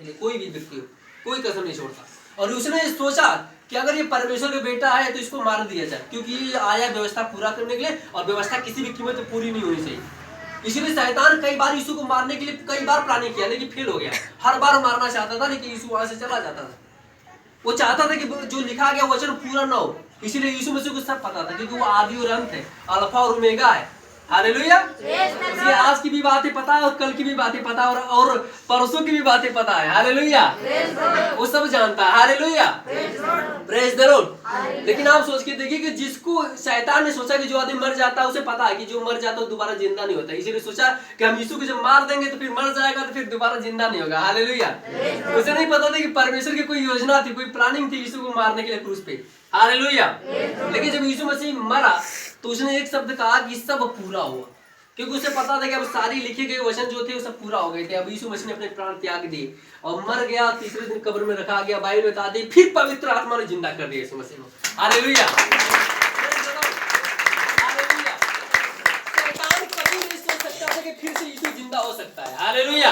के लिए, कोई भी व्यक्ति हो, कोई कसर नहीं छोड़ता। और उसने सोचा कि अगर ये परमेश्वर का बेटा है तो इसको मार दिया जाए, क्योंकि ये आया व्यवस्था पूरा करने के लिए, और व्यवस्था किसी भी कीमत पर पूरी नहीं होनी चाहिए। इसीलिए शैतान कई बार यीशु को मारने के लिए कई बार प्लानिंग किया, लेकिन फेल हो गया। हर बार मारना चाहता था, लेकिन यीशु वहां से चला जाता था। वो चाहता था कि जो लिखा गया वचन पूरा ना हो। इसीलिए यीशु मसीह को सब पता था, क्योंकि वो आदि और अंत है, अल्फा और ओमेगा है। हालेलुया। इसलिए आज की भी बातें पता है, और कल की भी बातें पता है, और परसों की भी बातें पता है। हालेलुया। वो सब जानता है। हालेलुया। Praise the Lord. लेकिन आप सोच के देखिए कि जिसको शैतान ने सोचा कि जो आदमी मर जाता है, उसे पता है कि जो मर जाता है दोबारा जिंदा नहीं होता, इसीलिए सोचा कि हम यीशु को जब मार देंगे तो फिर मर जाएगा, तो फिर दोबारा जिंदा नहीं होगा। हालेलुया। उसे नहीं पता था कि परमेश्वर की कोई योजना थी, कोई प्लानिंग थी यीशु को मारने के लिए क्रूस पे। हालेलुया। लेकिन जब यीशु मसीह मरा तो उसने एक शब्द कहा कि सब पूरा हुआ, क्योंकि उसे पता था कि अब सारी लिखे गए वचन जो थे वो सब पूरा हो गए थे। अब यीशु मसीह ने अपने प्राण त्याग दिए और मर गया, तीसरे दिन कब्र में रखा गया, बाइबल बता दी, फिर पवित्र आत्मा ने जिंदा कर दिया यीशु मसीह को। हालेलुया। शैतान कभी नहीं सोच सकता था कि फिर से यीशु जिंदा हो सकता है। हालेलुया।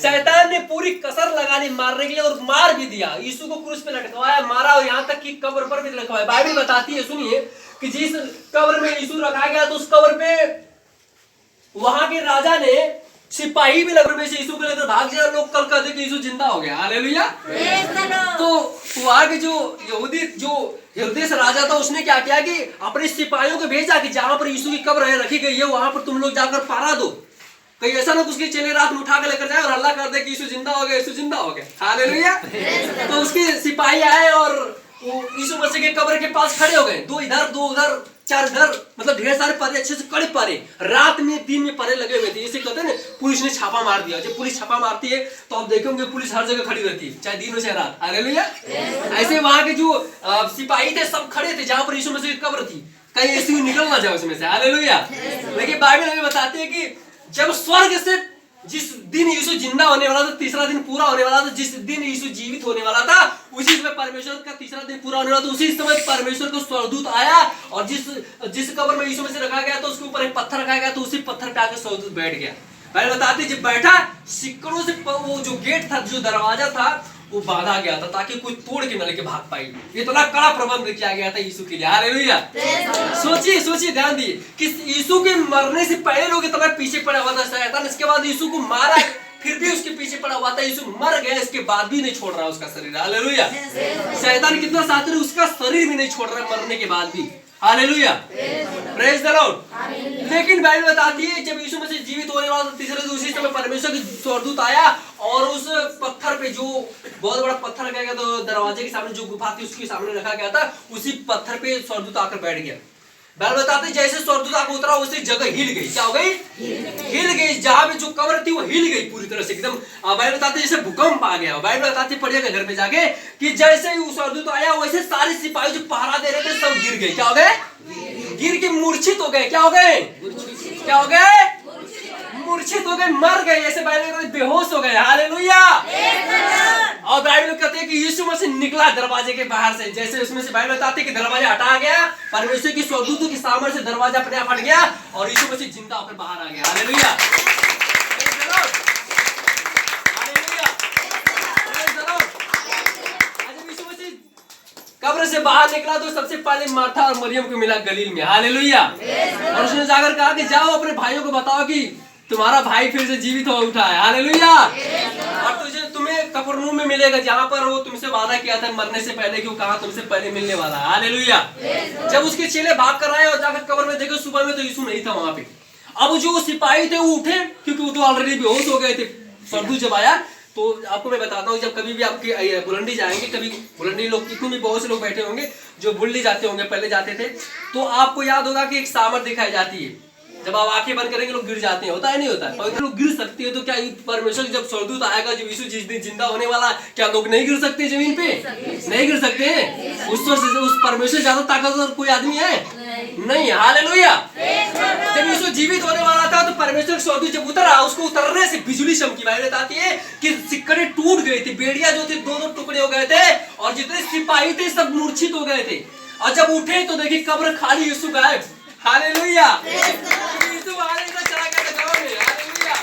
शैतान ने पूरी कसर लगा ली मारने के लिए, और मार भी दिया। यीशु को क्रूस पे लटकवाया, मारा, और यहाँ तक कि कब्र पर भी लटकवाया। बाइबल बताती है, सुनिए, कि जिस कब्र में यीशु रखा गया तो उस कब्र पे वहां के राजा ने सिपाही भी कब्र में से यीशु को लेकर भाग गया। लोग कल कहते कि यीशु जिंदा हो गया। हालेलुया। तो वहां के जो हेरोदेस राजा था, उसने क्या किया कि अपने सिपाहियों को भेजा कि जहां पर यीशु की कब्र रखी गई है वहां पर तुम लोग जाकर पहरा दो, कहीं ऐसा ना उसके चेले रात में उठा कर लेकर जाए और हल्ला कर दे कि यीशु जिंदा हो गया, यीशु जिंदा हो गया। हालेलुया। तो उसके सिपाही आए और यीशु मसीह के कब्र के पास खड़े हो गए, दो इधर दो उधर, चार इधर, मतलब ढेर सारे परे, अच्छे से कड़े परे, रात में दिन में परे लगे हुए थे। इसे कहते हैं ना, पुलिस ने छापा मार दिया। जब पुलिस छापा मारती है तो आप देखेंगे पुलिस हर जगह खड़ी रहती है, चाहे दिन हो चाहे रात। हालेलुया। ऐसे वहां के जो सिपाही थे सब खड़े थे जहां पर यीशु मसीह की कब्र थी, कहीं ऐसी निकल ना जाए उसमें से। हालेलुया। लेकिन बाइबल हमें बताती है कि जब स्वर्ग से जिस दिन यीशु जिंदा होने वाला था, तीसरा दिन पूरा होने वाला था, जिस दिन यीशु जीवित होने वाला था, उसी समय परमेश्वर का तीसरा दिन पूरा होने वाला था। उसी समय परमेश्वर को स्वर्गदूत आया, और जिस कब्र में यीशु मसीह रखा गया तो उसके ऊपर एक पत्थर रखा गया, तो उसी पत्थर पे आकर स्वर्गदूत बैठ गया। पहले बताते जब बैठा, सिक्कड़ों से वो जो गेट था, जो दरवाजा था, वो बांधा गया था ताकि कोई तोड़ के न लेके भाग पाए। इतना कड़ा प्रबंध किया गया था यीशु के लिए। हालेलुया। सोचिए ध्यान दिए कि यीशु के मरने से पहले लोग इतना पीछे पड़ा हुआ था शैतान, इसके बाद यीशु को मारा फिर भी उसके पीछे पड़ा हुआ था। यीशु मर गया, इसके बाद भी नहीं छोड़ रहा उसका शरीर। हालेलुया। शैतान कितना शातिर, उसका शरीर भी नहीं छोड़ रहा मरने के बाद भी। हालेलुया। Praise the Lord. लेकिन बाइबल बताती है जब यीशु मसीह जीवित होने वाला था तीसरे दिन, उसी समय परमेश्वर का स्वर्गदूत आया और उस पत्थर पे, जो बहुत बड़ा पत्थर रखा गया तो दरवाजे के सामने जो गुफा थी उसके सामने रखा गया था, उसी पत्थर पे स्वर्गदूत आकर बैठ गया। बाइबल बताते हैं जैसे स्वर्गदूत आकर उतरा उसी जगह हिल गई। क्या हो गई? हिल गई। जहां पे जो कब्र थी वो हिल गई पूरी तरह से एकदम। बाइबल बताते हैं जैसे भूकंप आ गया। बाइबल बताते पढ़िएगा घर में जाके कि जैसे ही स्वर्गदूत आया वैसे सारे सिपाही जो पहरा दे रहे थे सब गिर गए। क्या हो गए? गिर के मूर्छित हो गए। क्या हो गए? क्या हो गए? मूर्छित हो गए, मर गए। ऐसे बाइबल बेहोश हो गए। हालेलुया। और बाइबल कहते हैं कि यीशु मसीह निकला दरवाजे के बाहर से, जैसे उसमें से बाइबल बताते हैं कि दरवाजा हटा गया, परमेश्वर की स्वर्गदूतों की सामर्थ्य से दरवाजा अपने आप हट गया और यीशु मसीह जिंदा होकर बाहर आ गया। हालेलुया। कब्र से बाहर निकला तो सबसे पहले मार्था और मरियम को मिला गलील में। हालेलुया। और उसने जाकर कहा कि जाओ अपने भाइयों को बताओ कि तुम्हारा भाई फिर से जीवित हो उठा है। हालेलुया। और तुम्हें कफरनहूम में मिलेगा जहां पर वो तुमसे वादा किया था मरने से पहले, क्यों कहा तुमसे पहले मिलने वाला है। हालेलुया। जब उसके चेले भाग कर आए और जाकर कब्र में देखे सुबह में तो यीशु नहीं था वहां पे। अब जो सिपाही थे वो उठे, क्योंकि वो तो ऑलरेडी बेहोश हो गए थे। स्वर्गदूत जब आया तो आपको मैं बताता हूँ, जब कभी भी आपके बुलंदी जाएंगे, कभी बुलंदी लोग कितने भी बहुत से लोग बैठे होंगे जो बुलंदी जाते होंगे, पहले जाते थे, तो आपको याद होगा कि एक सामर्थ दिखाई जाती है। जब आप आंखें बंद करेंगे लोग गिर जाते हैं, होता है नहीं होता? पवित्र लोग गिर सकते हैं। तो क्या परमेश्वर जब स्वर्गदूत आएगा, जब यीशु जिस दिन जिंदा होने वाला, क्या लोग नहीं गिर सकते जमीन पे? नहीं गिर सकते हैं। उस परमेश्वर ज्यादा ताकतवर कोई आदमी है? नहीं। हालेलुया। जब यीशु जीवित होने वाला था तो परमेश्वर स्वर्गदूत जब उतरा, उसको उतरने से बिजली चमकी। बाइबल बताती है कि सिक्कड़े टूट गए थे, बेड़िया जो थे दो दो टुकड़े हो गए थे, और जितने सिपाही थे सब मूर्छित हो गए थे। और जब उठे तो देखिए कब्र खाली, यीशु गायब। हालेलुया। यीशु चला गया था गाँव में। हालेलुया।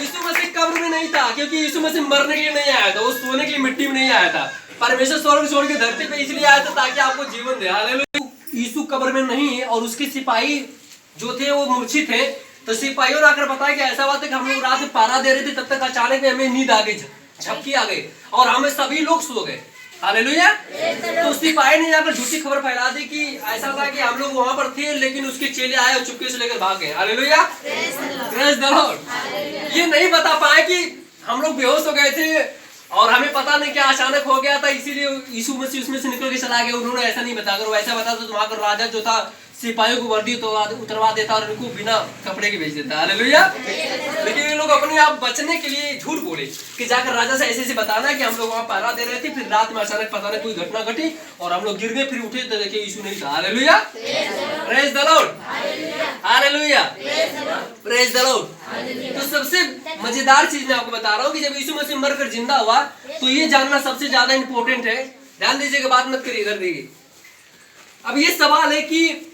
यीशु मसीह कब्र नहीं था, क्योंकि यीशु मसीह मरने के लिए नहीं आया था, वो सोने के लिए मिट्टी में नहीं आया था। परमेश्वर स्वर्ग छोड़ के धरती पे इसलिए आया था ताकि आपको जीवन दे। हालेलुया। यीशु कब्र में नहीं है और उसके सिपाही जो थे वो मूर्छित थे, तो सिपाहियों ने आकर बताया कि ऐसा बात है कि हम लोग रात में पहरा दे रहे थे, तब तक अचानक में हमें नींद आ गई, झपकी आ गई और हमें सभी लोग सो गए। हालेलुया। तो सिपाही ने जाकर झूठी खबर फैला दी कि ऐसा था कि हम लोग वहां पर थे, लेकिन उसके चेले आए और चुपके से लेकर भाग गए। हालेलुया। Praise the Lord. ये नहीं बता पाए कि हम लोग बेहोश हो गए थे और हमें पता नहीं क्या अचानक हो गया था, इसीलिए यीशु मसीह उसमें से निकल के चला गया। उन्होंने ऐसा नहीं बताया, अगर वो ऐसा बताता तो वहां का राजा जो था सिपाहियों को वर्दी तो उतरवा देता और उनको बिना कपड़े के भेज देता। हालेलुया। लेकिन ये लोग अपने आप बचने के लिए झूठ बोले कि जाकर राजा से ऐसे ऐसे बताना कि हम लोग वहां पहरा दे रहे थे, फिर रात में अचानक पता नहीं कोई घटना घटी और हम लोग गिर गए, फिर उठे तो देखे यीशु नहीं था। Hallelujah. Praise the Lord. Hallelujah. Praise the Lord. तो सबसे मजेदार चीज मैं आपको बता रहा हूँ कि जब यीशु मसीह मरकर जिंदा हुआ तो ये जानना सबसे ज्यादा इंपॉर्टेंट है। ध्यान दीजिएगा, बात मत करिए, इधर देखिए। अब ये सवाल है कि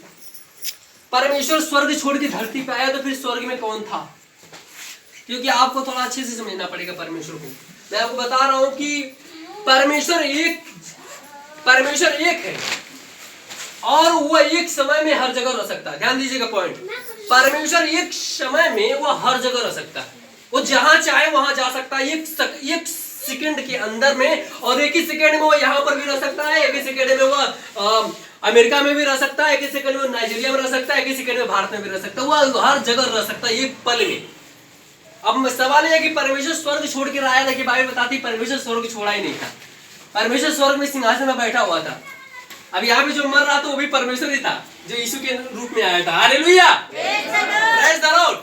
परमेश्वर स्वर्ग छोड़ के धरती पे आया तो फिर स्वर्ग में कौन था? क्योंकि आपको थोड़ा अच्छे से समझना पड़ेगा परमेश्वर को। मैं आपको बता रहा हूं कि परमेश्वर एक है और वो एक समय में हर जगह रह सकता है। ध्यान दीजिएगा पॉइंट। परमेश्वर एक समय में वो हर जगह रह सकता है, वो जहां चाहे वहां जा सकता है, एक सेकंड के अंदर में, और एक ही सेकंड में वो यहाँ पर भी रह सकता है, एक ही सेकंड में वो अमेरिका में भी रह सकता है, एक ही सेकंड में नाइजीरिया में रह सकता है, एक ही सेकंड में भारत में भी रह सकता है, वो हर जगह रह सकता है एक पल में। अब सवाल यह है कि परमेश्वर स्वर्ग छोड़ के आया था कि बाइबल बताती परमेश्वर स्वर्ग छोड़ा ही नहीं था। परमेश्वर स्वर्ग में सिंहासन में बैठा हुआ था। अब यहाँ पे जो मर रहा था वो भी परमेश्वर ही था जो यीशु के रूप में आया था। Hallelujah. Praise the Lord.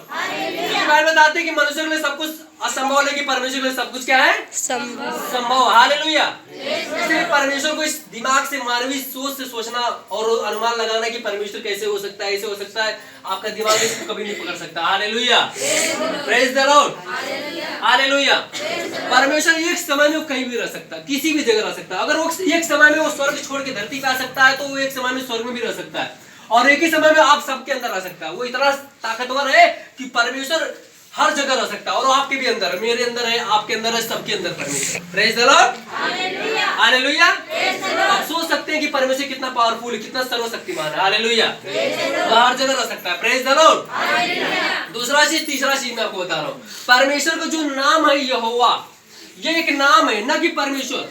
Bible बताती है कि मनुष्य के लिए सब कुछ असंभव, लेकिन परमेश्वर के लिए सब कुछ क्या है? संभव। हालेलुया। इसलिए परमेश्वर को इस दिमाग से, मानवीय सोच से सोचना और अनुमान लगाना कि परमेश्वर कैसे हो सकता है, ऐसे हो सकता है, आपका दिमाग इसको कभी नहीं पकड़ सकता। Hallelujah. Praise the Lord. Hallelujah. परमेश्वर एक समय में कहीं भी रह सकता है, किसी भी जगह रह सकता है। अगर वो एक समय में वो स्वर्ग छोड़ के धरती पे आ सकता है तो वो एक समय में स्वर्ग में भी रह सकता है, और एक ही समय में आप सबके अंदर रह सकता है। वो इतना ताकतवर है कि परमेश्वर हर जगह रह सकता है, और आपके भी अंदर, मेरे अंदर है, आपके अंदर है, सबके अंदर परमेश्वर। Praise the Lord. हालेलुया। आप सोच सकते हैं कि परमेश्वर कितना पावरफुल है, कितना सर्वशक्तिमान है। हालेलुया। वो हर जगह रह सकता है। Praise the Lord. दूसरा चीज, तीसरा चीज मैं आपको बता रहा हूँ, परमेश्वर का जो नाम है यहोवा, ये एक नाम है, न कि परमेश्वर।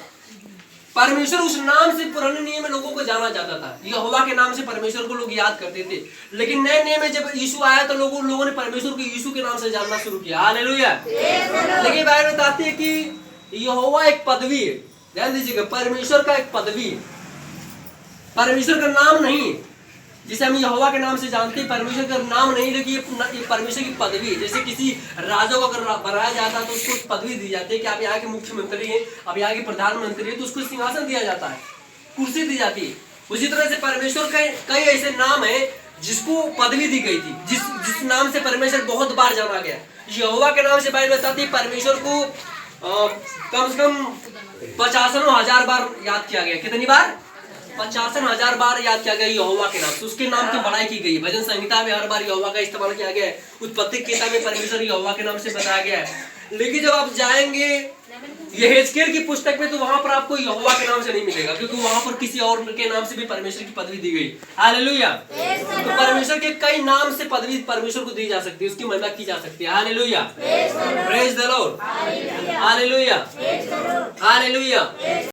परमेश्वर उस नाम से पुराने नियम में लोगों को जाना जाता था, यहोवा के नाम से परमेश्वर को लोग याद करते थे। लेकिन नए नियम में जब यीशु आया तो लोगों ने परमेश्वर को यीशु के नाम से जानना शुरू किया। हालेलुया। लेकिन बाइबल बताती है कि यहोवा एक पदवी है। ध्यान दीजिएगा, परमेश्वर का एक पदवी है, परमेश्वर का नाम नहीं। जिसे हम यहोवा के नाम से जानते हैं, परमेश्वर का नाम नहीं, लेकिन ये परमेश्वर की पदवी है। जैसे किसी राजा को अगर बनाया जाता है तो उसको पदवी दी जाती है कि आप यहाँ के मुख्यमंत्री हैं, आप यहाँ के प्रधानमंत्री हैं, तो उसको सिंहासन दिया जाता है, कुर्सी दी जाती है। उसी तरह से परमेश्वर का कई ऐसे नाम है जिसको पदवी दी गई थी, जिस नाम से परमेश्वर बहुत बार जाना गया। यहोवा के नाम से बाइबल बताती है परमेश्वर को कम से कम 50,000 बार याद किया गया। कितनी बार? 50,000 बार याद किया गया यहोवा के नाम से। उसके नाम की बड़ाई की गई। भजन संहिता में हर बार यहोवा का इस्तेमाल किया गया है। उत्पत्ति की किताब में परमेश्वर यहोवा के नाम से बताया गया है। लेकिन जब आप जाएंगे यहेजकेल की पुस्तक में तो वहां पर आपको यहोवा के नाम से नहीं मिलेगा, क्योंकि वहां पर किसी और के नाम से भी परमेश्वर की पदवी दी गई। हालेलुया। तो परमेश्वर के कई नाम से पदवी परमेश्वर को दी जा सकती है, उसकी महिमा की जा सकती है। Hallelujah. Praise the Lord. Hallelujah. Hallelujah.